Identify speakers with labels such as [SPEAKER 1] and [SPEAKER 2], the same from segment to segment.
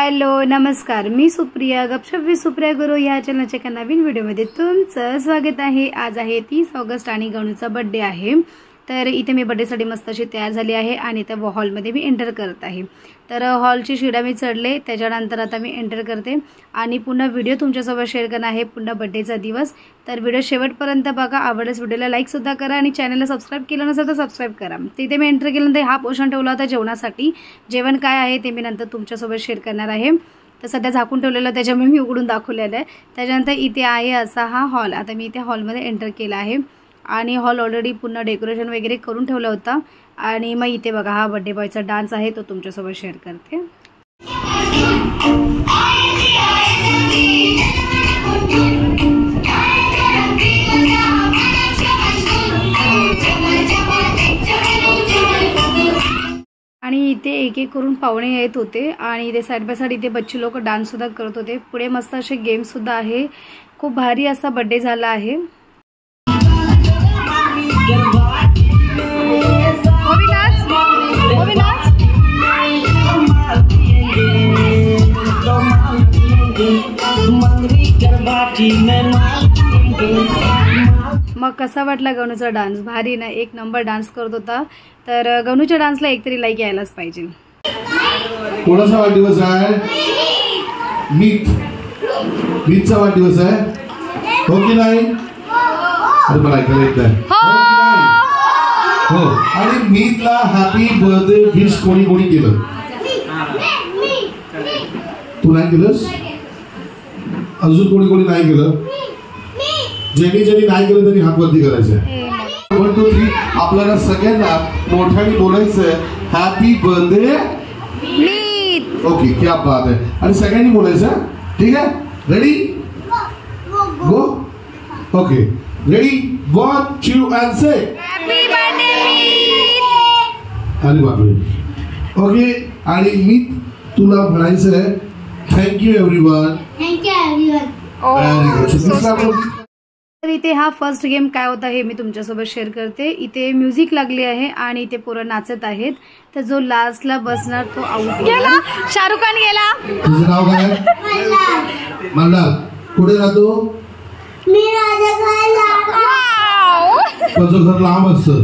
[SPEAKER 1] Hello नमस्कार, मी सुप्रिया गपशप with Supriya गुरु या चॅनलच्या एका नवीन व्हिडिओमध्ये तुमचं स्वागत आहे। आज आहे 30 ऑगस्ट आणि गणूचा बर्थडे आहे। तर इथे मी बर्थडेसाठी मस्त अशी तयार झाली आहे आणि त्या हॉलमध्ये मी एंटर करत आहे। तर हॉलची शिड्या मी चढले, त्याच्यानंतर आता मी एंटर करते आणि पुन्हा व्हिडिओ तुमच्यासोबत शेअर करणार आहे, पुन्हा बर्थडेचा दिवस। तर व्हिडिओ शेवटपर्यंत बघा, आवडल्यास व्हिडिओला लाईक सुद्धा करा आणि चॅनलला सबस्क्राईब केलं नसेल तर सबस्क्राईब करा। तिथे मी एंटर केल्यानंतर हा पोर्शन ठेवला होता जेवणासाठी। जेवण काय आहे ते मी नंतर तुमच्यासोबत शेअर करणार आहे। तर सध्या झाकून ठेवलेलं त्याच्यामुळे मी उघडून दाखवलेलं आहे। त्याच्यानंतर इथे आहे असा हा हॉल। आता मी इथे हॉलमध्ये एंटर केला आहे आणि हॉल ऑलरेडी पुन्हा डेकोरेशन वगैरे करून ठेवला होता। आणि मग इथे बघा हा बर्थडे बॉयचा डान्स आहे, तो तुमच्यासोबत शेअर करते। आणि इथे एक एक करून पाहुणे येत होते आणि इथे साइड बाय साइड इथे बच्चे लोक डान्स सुद्धा करत होते। पुढे मस्त असे गेम सुद्धा आहे। खूप भारी असा बर्थडे झाला आहे। मग कसा वाटला गणूचा डान्स? भारी ना, एक नंबर डान्स करत होता। तर गणूच्या डान्सला एकतरी लाईक यायलाच पाहिजे।
[SPEAKER 2] कोणाचा वाढदिवस आहे? मीतचा वाढदिवस आहे, हो की नाही? अरे मला ऐकायला येत नाही, हो। आणि मीतला हॅपी बर्थडे विश कोणी कोणी केलं? तू नाही केलंस? अजून कोणी कोणी नाही केलं? ज्यांनी नाही केलं त्यांनी हात वरती करायचं। 1 2 3 आपल्याला सगळ्यांना मोठ्याने बोलायचं हॅपी बर्थडे मीत। ओके, क्या बात आहे। आणि सगळ्यांनी बोलायचं, ठीक आहे? Ready go. Okay, ready 1 2 and say happy birthday Meet. अरे बापरे। ओके, आणि मीत तुला म्हणायचं आहे थँक्यू एव्हरीवन।
[SPEAKER 1] Thank you everyone. तर इथे हा फर्स्ट गेम काय होता हे मी तुमच्यासोबत शेअर करते। इथे म्युझिक लागली आहे आणि इथे पोरं नाचत आहेत। तर जो लास्टला बसणार तो आउट गेला। शाहरुख खान गेला।
[SPEAKER 2] तुझं नाव काय? मल्हार। कुठे राहतो?
[SPEAKER 1] मी राजाखायला।
[SPEAKER 2] तुझं घर लांब असतं?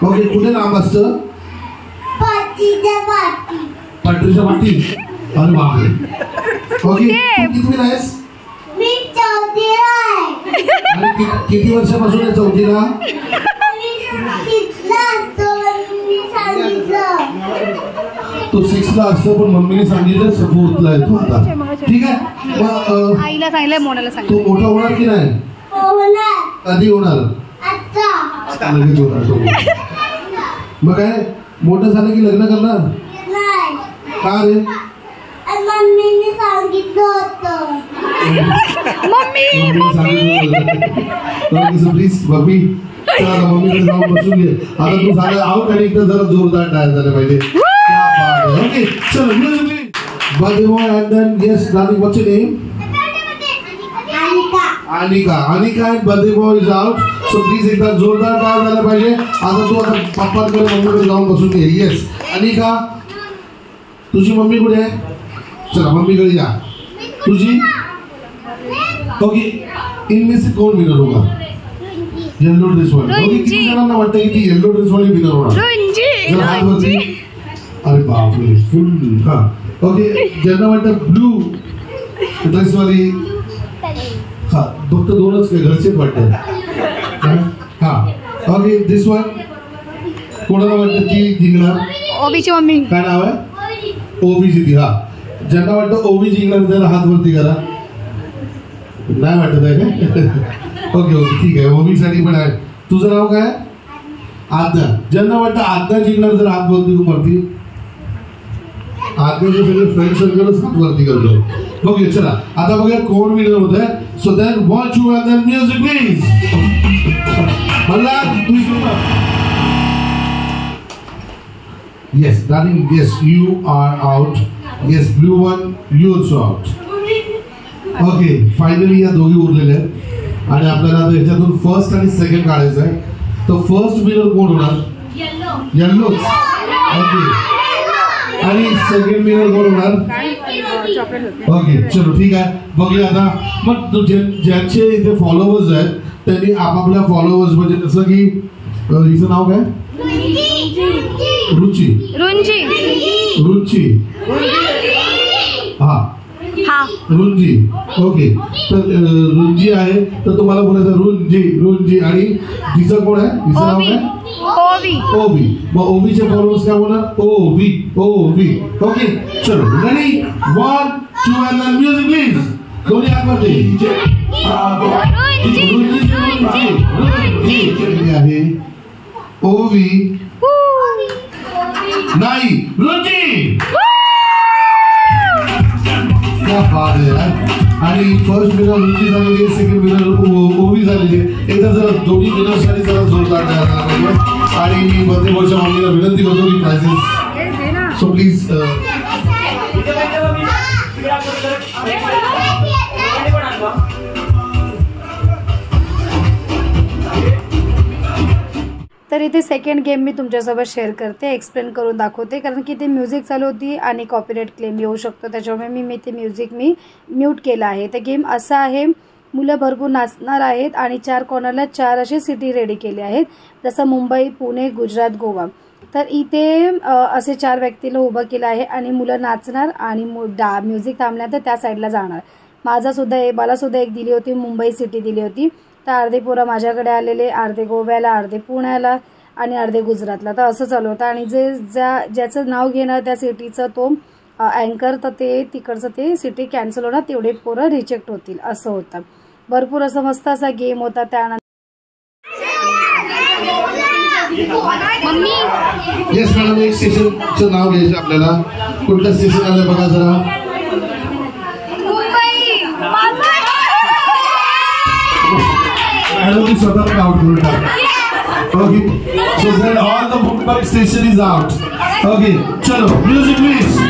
[SPEAKER 2] ओके, कुठे लांब असतं?
[SPEAKER 1] पाटीच्या पाटी।
[SPEAKER 2] पाटीच्या पाटी? अरे बापरे। ओके, किती आहेस?
[SPEAKER 1] मी चौथीला आहे।
[SPEAKER 2] आणि किती वर्षापासून आहे चौथीला? तो 6 ला असतो, पण मम्मीने सांगितलं 4th ला आहे तू आता, ठीक आहे? मग
[SPEAKER 1] आईला सांगितलंय, मोनाला सांगितलं।
[SPEAKER 2] तू मोठा होणार की नाही? कधी होणार? लगेच होणार तो। मग काय मोठं झालं की लग्न करणार? का रे?
[SPEAKER 1] मम्मीने सांगितलं होतं।
[SPEAKER 2] प्लीज मम्मी, चला मम्मीकडे जाऊन बसून घे। आता तू झालं आउट आणि एकदम जरा जोरदार डान्स झाला पाहिजे। ओके, चलो music birthday boy and then yes darling, what's your name? Anika and birthday boy is out. So please एकदा जोरदार डान्स झाला पाहिजे। आता तू आता पप्पाकडे मम्मीकडे जाऊन बसून घे। येस अनिका, तुझी मम्मी कुठे आहे? चला मम्मीकडे जा। तुझी? ओके, इनमें से कौन विनर होगा? येलो ड्रेस वाली। ओके, किती जणांना वाटतं की ती येलो ड्रेस वाली विनर होणार? अरे बापरे, फुल। हा, ओके, ज्यांना वाटतं ब्लू ड्रेस वाली, हा फक्त 2च काय घरचेच वाटतं। हा, ओके, दिस वन कोणाला वाटतं ती जिंकणार?
[SPEAKER 1] ओबीची मम्मी।
[SPEAKER 2] काय नाव आहे? ओबीची ती। हा, ज्यांना वाटतं ओबी जिंकणार त्याला हात वरती करा। नाही वाटत आहे का? ओके ओके, ठीक आहे, ओबीसाठी पण आहे। तुझं नाव काय? आद्या। ज्यांना वाटतं आद्या जिंकणार जर हात वरती आद्याचे सगळे फ्रेंड सर्कलच हात वरती करतो। ओके, चला आता बघूया कोण विनर होत आहे। So then watch you and then music please. Malhar, yes darling, yes you are out, yes blue one you also out. Okay, finally या दोघी उरलेले आहेत आणि आपल्याला आता याच्यातून फर्स्ट आणि सेकंड काढायचं आहे। तर फर्स्ट विनर कोण होणार? येल्लो। ओके, आणि सेकंड विनर कोण होणार? ओके चलो ठीक आहे, बघूया आता. मग ज्यांचे इथे फॉलोअर्स आहेत त्यांनी आपापल्या फॉलोअर्स म्हणजे जसं की हिचं नाव काय? रुची. हा रुंजी. ओके तर रुंजी आहे तर तुम्हाला बोलायचं रुंजी. आणि तिचं कोण आहे? तिचं नाव काय? ओवी. मग ओवीचे फॉलोअर्स काय बोलणार? ओवी. ओके चलो ready 1 2 and then music please. दोन्ही हातमध्ये रुंजी आहे. ओवी नाही रुंजी. आणि फर्स्ट विनर रुची झालेली, सेकंड विनर ओवी झालेली. एकदा जर दोन्ही विनर्ससाठी जरा जोरदार करायला पाहिजे. आणि मी बर्थडे बॉयच्या मम्मीला विनंती करतो की प्राइजेस सो प्लीज.
[SPEAKER 1] तर इथे सेकंड गेम मी तुमच्यासोबत शेअर करते, एक्सप्लेन करून दाखवते, कारण की ते म्युझिक चालू होती आणि कॉपीराइट क्लेम येऊ शकतो, त्याच्यामुळे मी ते म्युझिक म्यूट केलं आहे. तर गेम असा आहे, मुलं भरपूर नाचणार आहेत आणि 4 कॉर्नरला 4 असे सिटी रेडी केले आहेत, जसं मुंबई, पुणे, गुजरात, गोवा. तर इथे असे 4 व्यक्तीला उभं केलं आहे आणि मुलं नाचणार आणि म्युझिक थांबल्यानंतर त्या साईडला जाणार. मला सुद्धा एक दिली होती, मुंबई सिटी दिली होती. तर अर्धे पोरं माझ्याकडे आलेले, अर्धे गोव्याला, अर्धे पुण्याला आणि अर्धे गुजरातला. तर असं चालू होतं. आणि ज्याचं नाव घेणार त्या सिटीचं तो अँकर, तर ते तिकडचं ते सिटी कॅन्सल होणार, तेवढे पोरं रिजेक्ट होतील असं होतं. भरपूर असं मस्त असा गेम होता. त्यानंतर
[SPEAKER 2] येस मॅडम, एक स्टेशनचं नाव घ्यायचं आपल्याला. कोणतं स्टेशन आलं बघा जरा. मॅडम स्वतः आउट करून टाक. Okay so then all the Mumbai station is out. Okay चलो म्युझिक प्लीज.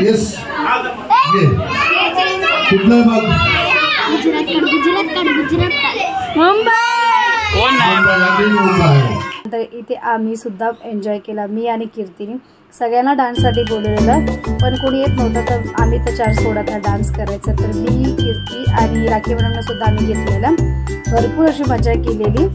[SPEAKER 2] येस कुठलं बघ?
[SPEAKER 1] तर इथे आम्ही सुद्धा एन्जॉय केला, मी आणि कीर्तीने. सगळ्यांना डान्ससाठी बोलवलेलं, पण कोणी येत नव्हतं, तर आम्ही तर 4 सोडातला डान्स करायचा. तर मी, कीर्ती आणि राखी मॅडमला सुद्धा आम्ही घेतलेला. भरपूर अशी मजा केलेली.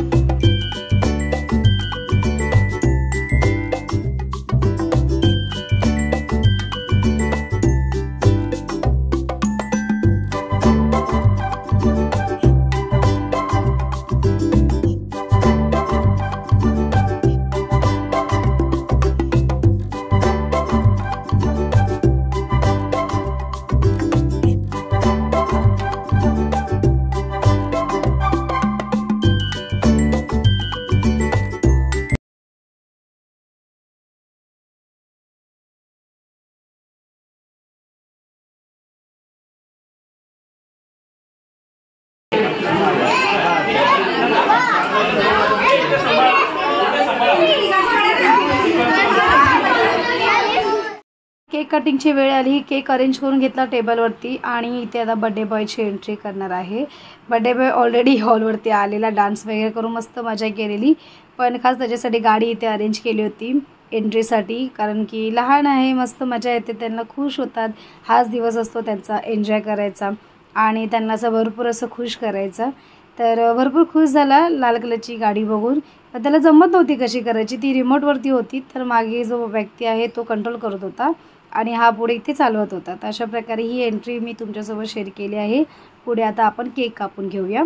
[SPEAKER 1] केक कटिंगची वेळ आली, केक अरेंज करून घेतला टेबलवरती आणि इथे आता बर्थडे बॉयची एंट्री करणार आहे. बर्थडे बॉय ऑलरेडी हॉलवरती आलेला, डान्स वगैरे करून मस्त मजा केलेली, पण खास त्याच्यासाठी गाडी इथे अरेंज केली होती एंट्रीसाठी, कारण की लहान आहे, मस्त मजा येते, त्यांना खुश होतात. हाच दिवस असतो त्यांचा एन्जॉय करायचा आणि त्यांना असं भरपूर असं खुश करायचं. तर भरपूर खुश झाला लाल कलरची गाडी बघून, पण त्याला जमत नव्हती कशी करायची, ती रिमोटवरती होती, तर मागे जो व्यक्ती आहे तो कंट्रोल करत होता आणि हा पुढे इथे चालवत होता. तर अशा प्रकारे ही एंट्री मी तुमच्यासोबत शेअर केली आहे. पुढे आता आपण केक कापून घेऊया.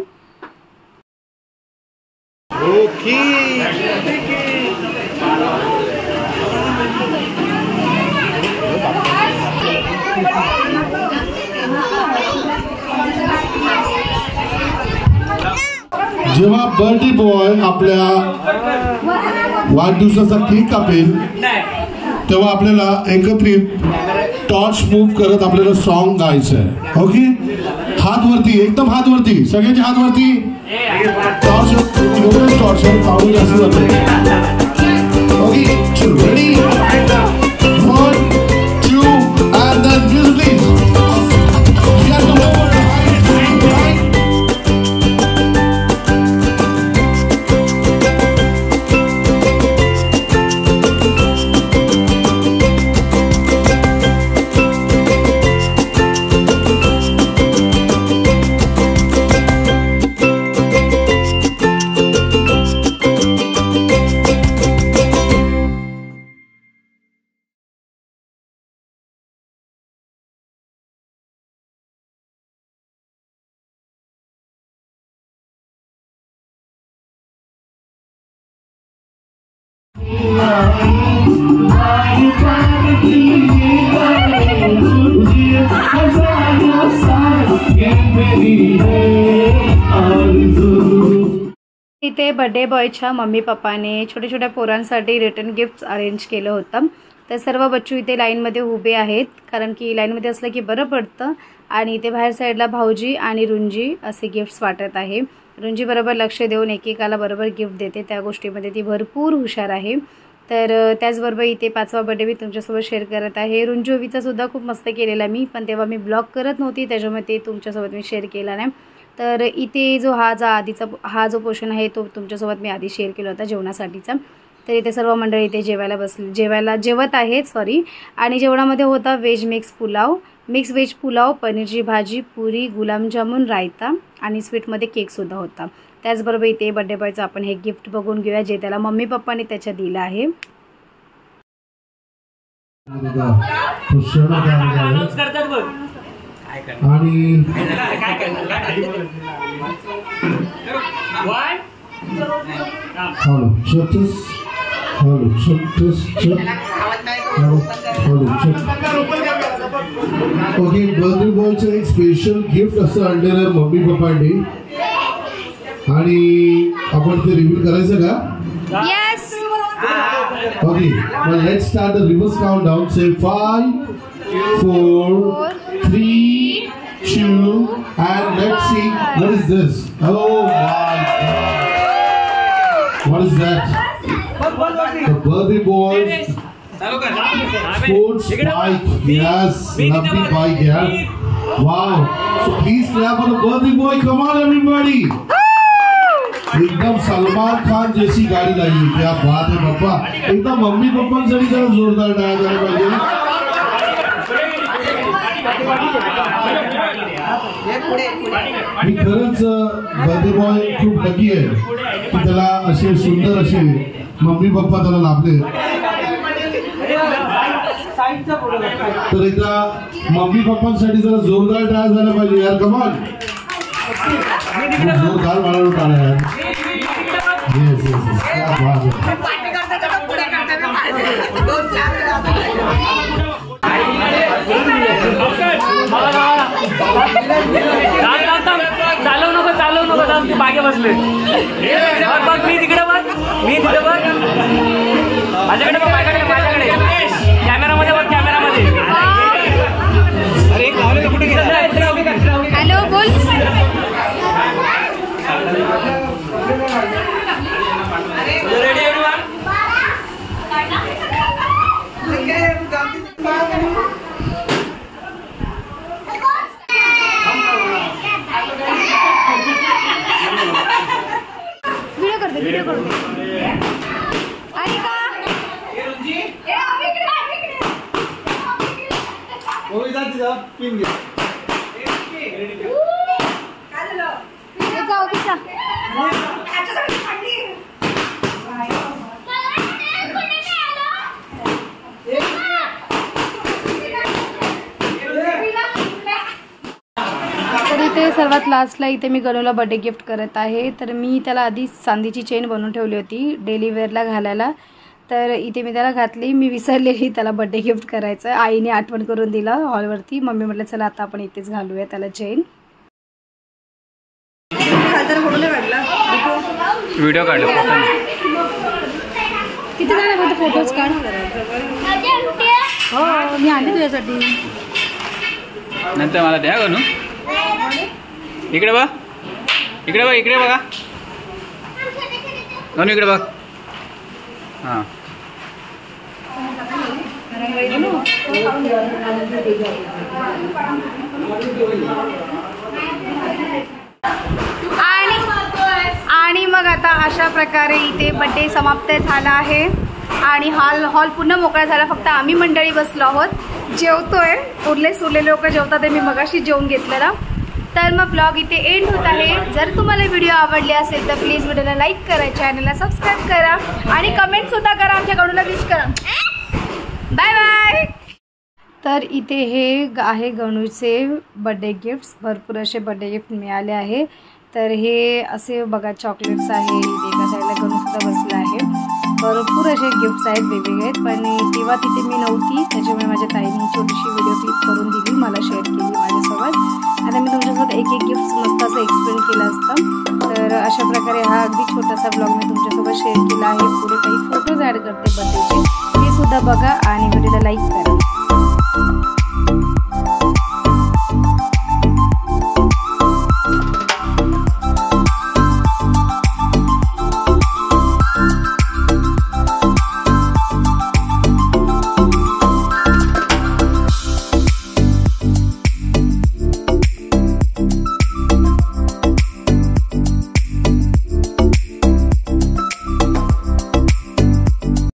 [SPEAKER 2] जेव्हा बर्थडे बॉय आपल्या वाढदिवसाचा केक कापेल तेव्हा आपल्याला एकत्रित टॉर्च मूव्ह करत आपल्याला सॉन्ग गायचं आहे. ओके, हात वरती, एकदम हात वरती, सगळ्यांचे हात वरती. टॉर्चर पाऊल जास्त जातो. Okay, ready, 1 2 and then music please. We have to move on.
[SPEAKER 1] इथे बर्थडे बॉयच्या मम्मी पप्पाने छोट्या छोट्या पोरांसाठी रिटर्न गिफ्ट्स अरेंज केलं होतं. तर सर्व बच्चू इथे लाईनमध्ये उभे आहेत, कारण की लाईनमध्ये असलं की बरं पडतं. आणि इथे बाहेर साईडला भाऊजी आणि रुंजी असे गिफ्ट्स वाटत आहे. रुंजी बरोबर लक्ष देऊन एकेकाला बरोबर गिफ्ट देते, त्या गोष्टीमध्ये ती भरपूर हुशार आहे. तर त्याचबरोबर इथे 5वा बर्थडे मी तुमच्यासोबत शेअर करत आहे. रुंजोवीचा सुद्धा खूप मस्त केलेला मी, पण तेव्हा मी ब्लॉग करत नव्हती, त्याच्यामुळे ते तुमच्यासोबत मी शेअर केला नाही. तर इथे जो हा जो पोर्शन आहे तो तुमच्यासोबत मी आधी शेअर केला होता जेवणासाठीचा. तर इथे सर्व मंडळी इथे जेवत आहेत आणि जेवणामध्ये होता मिक्स व्हेज पुलाव, पनीरची भाजी, पुरी, गुलाबजामुन, रायता आणि स्वीटमध्ये केकसुद्धा होता. त्याचबरोबर इथे बर्थडे बॉयचं आपण हे गिफ्ट बघून घेऊया, जे त्याला मम्मी पप्पांनी त्याच्या दिलं आहे.
[SPEAKER 2] आणि ओके, बर्थडे बॉयचं एक स्पेशल गिफ्ट असं आणलेलं आहे मम्मी पप्पांनी, आणि आपण ते रिव्हील करायचं का?
[SPEAKER 1] Yes.
[SPEAKER 2] Okay, let's start the reverse countdown. Say 5 4 3 2 and let's see what is this. Oh my God, what is that? The birthday boys sports bike. Yes, lovely bike, yeah. Wow, so please clap for the birthday boy. Come on everybody. एकदम सलमान खान जैसी गाड़ी लाई, क्या बात है पप्पा. एकदम mummy पप्पांसाठी जरा जोरदार टाळ्या झाल्या पाहिजे. मी खरंच बर्थडे बॉय खूप लकी आहे की त्याला असे सुंदर असे मम्मी पप्पा त्याला लाभले. तर एकदा मम्मी पप्पांसाठी जरा जोरदार टाळ्या झाल्या पाहिजे यार. कमाल, जोरदार वाढवून टाळ्या यार. येस येस येस, क्या बात है.
[SPEAKER 3] चालव नको मागे बसले. मी तिकडे बघ, माझ्याकडे कॅमेरामध्ये बघ, कॅमेरामध्ये.
[SPEAKER 1] हॅलो, बोल.
[SPEAKER 3] Ready everyone?
[SPEAKER 1] व्हिडिओ करते. आणि का तर इथे सर्वात लास्टला इथे मी गणूला बर्थडे गिफ्ट करत आहे. तर मी त्याला आधी चांदीची चेन बनवून ठेवली होती डेली वेअरला घालायला. तर इथे मी त्याला घातली, मी विसरलेली त्याला बर्थडे गिफ्ट करायचं. आईने आठवण करून दिलं हॉलवरती. मम्मी म्हटलं चला आता आपण इथेच घालूया त्याला चेन.
[SPEAKER 3] व्हिडिओ काढला,
[SPEAKER 1] किती झाले फोटोज काढ. हो, मी आणली तुझ्यासाठी.
[SPEAKER 3] नंतर मला द्या गणू. इकडे बघ, इकडे बघ, इकडे बघा. गणू इकडे बघ. हां
[SPEAKER 1] आणि मग आता अशा प्रकारे इथे बड्डे समाप्त झाला आहे आणि हॉल पुन्हा मोकळा झाला. फक्त आम्ही मंडळी बसलो आहोत, जेवतोय. उरलेले लोक जेवतात ते मी मगाशी जेवून घेतलेला. तर मग ब्लॉग इथे एंड होत आहे. जर तुम्हाला व्हिडिओ आवडले असेल तर प्लीज व्हिडिओला लाईक करा, चॅनलला सबस्क्राईब करा आणि कमेंट सुद्धा करा. आमच्या गणूला विश करा. Bye bye. तर इथे हे आहे गणूचे बड्डे गिफ्ट्स. भरपूर असे बड्डे गिफ्ट मिळाले आहे. तर हे असे बघा चॉकलेट्स आहे. इथे एका साईडला गणूसुद्धा बसला आहे. भरपूर असे गिफ्ट्स आहेत वेगवेगळे. पण तेव्हा तिथे मी नव्हती, त्याच्यामुळे माझ्या ताईने छोटीशी व्हिडिओ क्लिप करून दिली, मला शेअर केली माझ्यासोबत. आता मी तुमच्यासोबत एक गिफ्ट मस्त असं एक्सप्लेन केलं असतं. तर अशा प्रकारे हा अगदी छोटासा ब्लॉग मी तुमच्यासोबत शेअर केला आहे. पुढे काही फोटोज ॲड करते बड्डेचे, ते सुद्धा बघा आणि व्हिडिओला लाईक करा.